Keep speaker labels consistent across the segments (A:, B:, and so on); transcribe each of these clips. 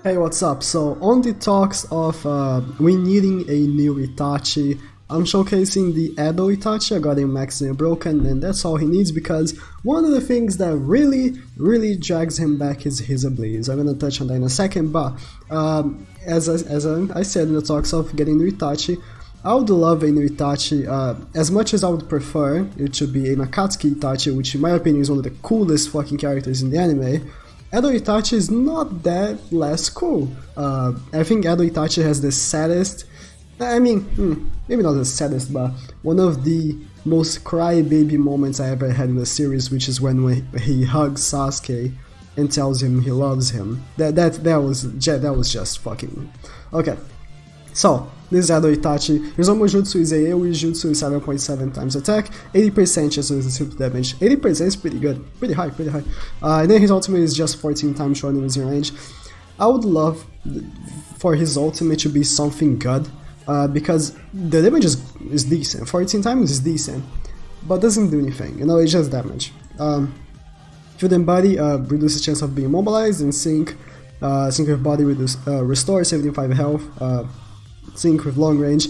A: Hey, what's up? So, on the talks of we needing a new Itachi, I'm showcasing the EDO Itachi. I got him maximally broken, and that's all he needs because one of the things that really drags him back is his abilities. I'm gonna touch on that in a second, but as I said in the talks of getting new Itachi, I would love a new Itachi, as much as I would prefer it to be a Akatsuki Itachi, which in my opinion is one of the coolest fucking characters in the anime. EDO Itachi is not that less cool. I think EDO Itachi has the saddest, maybe not the saddest, but one of the most crybaby moments I ever had in the series, which is when he hugs Sasuke and tells him he loves him. That was just fucking... Okay, so, this is EDO Itachi. His Omo Jutsu is AoE Jutsu is 7.7 times attack, 80% chance of resistant damage. 80% is pretty good, pretty high. And then his ultimate is just 14 times short and within range. I would love for his ultimate to be something good, because the damage is decent. 14 times is decent, but doesn't do anything, you know, it's just damage. Field and body reduces chance of being immobilized, and sync with body restores 75 health. Sync with long range,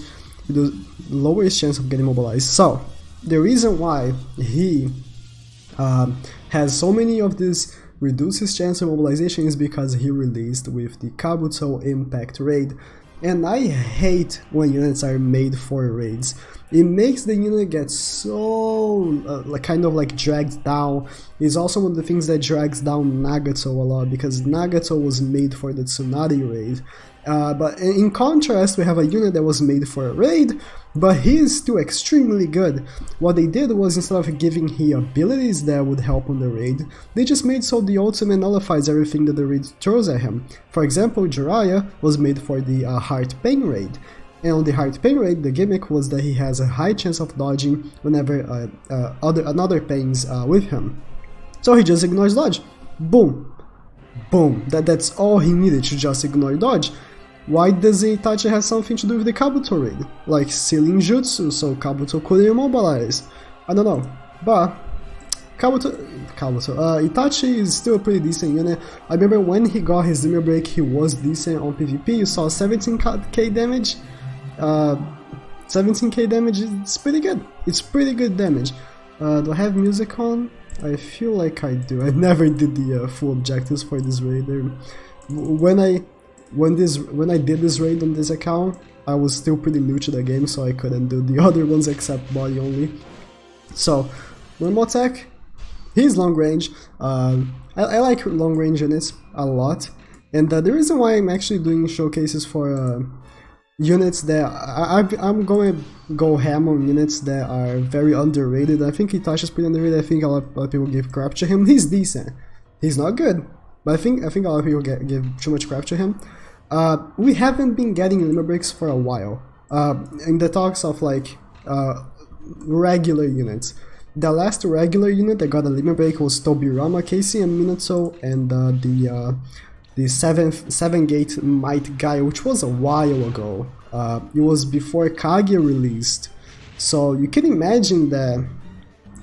A: the lowest chance of getting mobilized. So, the reason why he has so many of these reduces chance of mobilization is because he released with the Kabuto Impact Raid. And I hate when units are made for raids. It makes the unit get so kind of like dragged down. It's also one of the things that drags down Nagato a lot, because Nagato was made for the Tsunade raid. But in contrast, we have a unit that was made for a raid, but he is still extremely good. What they did was, instead of giving him abilities that would help on the raid, they just made so the ultimate nullifies everything that the raid throws at him. For example, Jiraiya was made for the Heart Pain raid, and on the Heart Pain raid, the gimmick was that he has a high chance of dodging whenever another pain's with him. So he just ignores dodge. Boom. Boom. That's all he needed, to just ignore dodge. Why does Itachi have something to do with the Kabuto raid? Like sealing jutsu, so Kabuto couldn't immobilize. I don't know, but Itachi is still a pretty decent unit. I remember when he got his limit break, he was decent on PvP. You saw 17k damage. 17k damage is pretty good. It's pretty good damage. Do I have music on? I feel like I do. I never did the full objectives for this raid. When I did this raid on this account, I was still pretty new to the game, so I couldn't do the other ones except body only. So, normal attack, he's long range. I like long range units a lot, and the reason why I'm actually doing showcases for units that I'm going to go ham on units that are very underrated. I think Itachi's pretty underrated. I think a lot of people give crap to him. He's decent. He's not good, but I think a lot of people give too much crap to him. We haven't been getting limit breaks for a while. In the talks of like regular units. The last regular unit that got a limit break was Tobirama, Casey and Minato, and the 7 gate Might guy, which was a while ago. It was before Kage released. So you can imagine that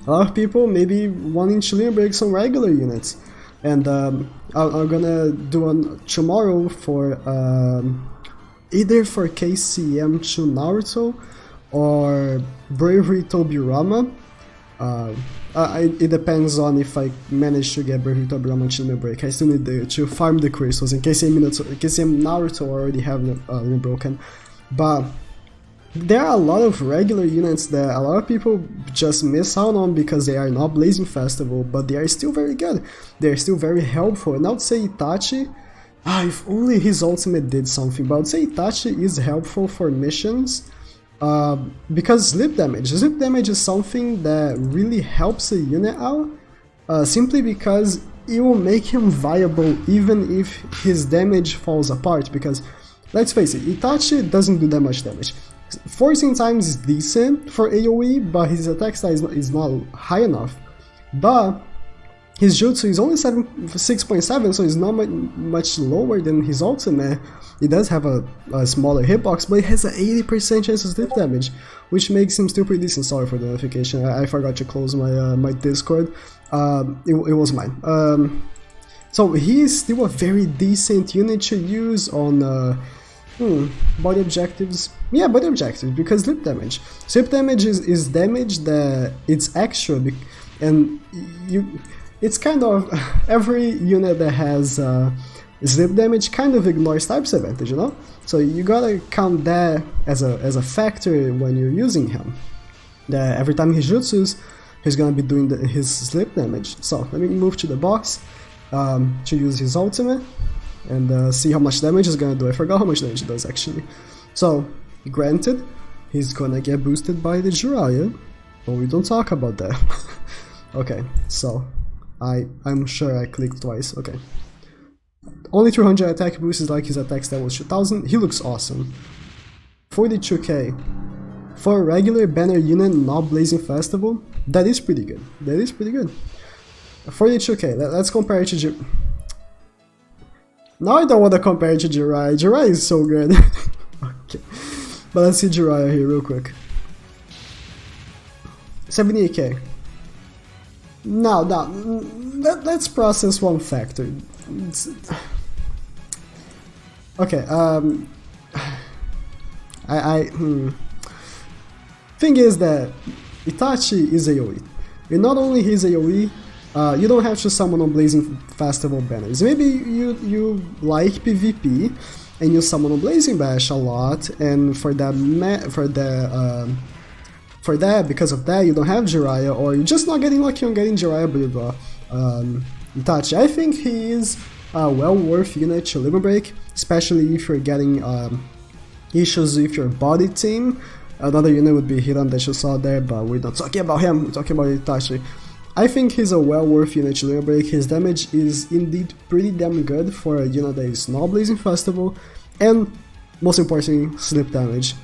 A: a lot of people maybe wanting to limit break some regular units. And I'm gonna do one tomorrow for either for KCM to Naruto or Bravery Tobirama. It depends on if I manage to get Bravery Tobirama to limit break. I still need to farm the crystals, and KCM Naruto already have limit broken. But there are a lot of regular units that a lot of people just miss out on because they are not Blazing Festival, but they are still very good. They are still very helpful, and I would say Itachi, if only his ultimate did something, but I would say Itachi is helpful for missions because sleep damage. Sleep damage is something that really helps a unit out, simply because it will make him viable even if his damage falls apart, because let's face it, Itachi doesn't do that much damage. 14 times is decent for AoE, but his attack style is not high enough. But his jutsu is only 6.7, so it's not much lower than his ultimate. It does have a smaller hitbox, but it has an 80% chance of sleep damage, which makes him still pretty decent. Sorry for the notification, I forgot to close my my Discord. It was mine. So he is still a very decent unit to use on body objectives. Yeah, body objectives, because slip damage. Slip damage is damage that it's extra, and it's kind of every unit that has slip damage kind of ignores types advantage, you know? So you gotta count that as a factor when you're using him. That every time he jutsus, he's gonna be doing his slip damage. So let me move to the box to use his ultimate and see how much damage he's gonna do. I forgot how much damage he does actually. So granted, he's gonna get boosted by the Jiraiya, but we don't talk about that. Okay, so I'm sure I clicked twice. Okay. Only 300 attack boost is like his attack stat was 2000. He looks awesome. 42k. For a regular banner unit not Blazing Festival, that is pretty good. That is pretty good. 42k. Let's compare it to Now I don't want to compare it to Jiraiya. Jiraiya is so good. Okay. But let's see Jiraiya here real quick. 78k. Now, let's process one factor. Okay, Thing is that Itachi is AoE. And not only he's AoE, you don't have to summon on Blazing Festival banners. Maybe you like PvP and you summon on Blazing Bash a lot, and for that, because of that, you don't have Jiraiya, or you're just not getting lucky on getting Jiraiya build Itachi. I think he is a well worth unit to limit break, especially if you're getting issues with your body team. Another unit would be Hiram that you saw there, but we're not talking about him, we're talking about Itachi. I think he's a well worth unit to limit break. His damage is indeed pretty damn good for a unit that is not Blazing Festival, and most importantly, slip damage.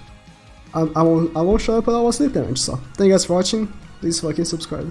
A: I won't show up, but I will slip damage. So thank you guys for watching. Please fucking subscribe.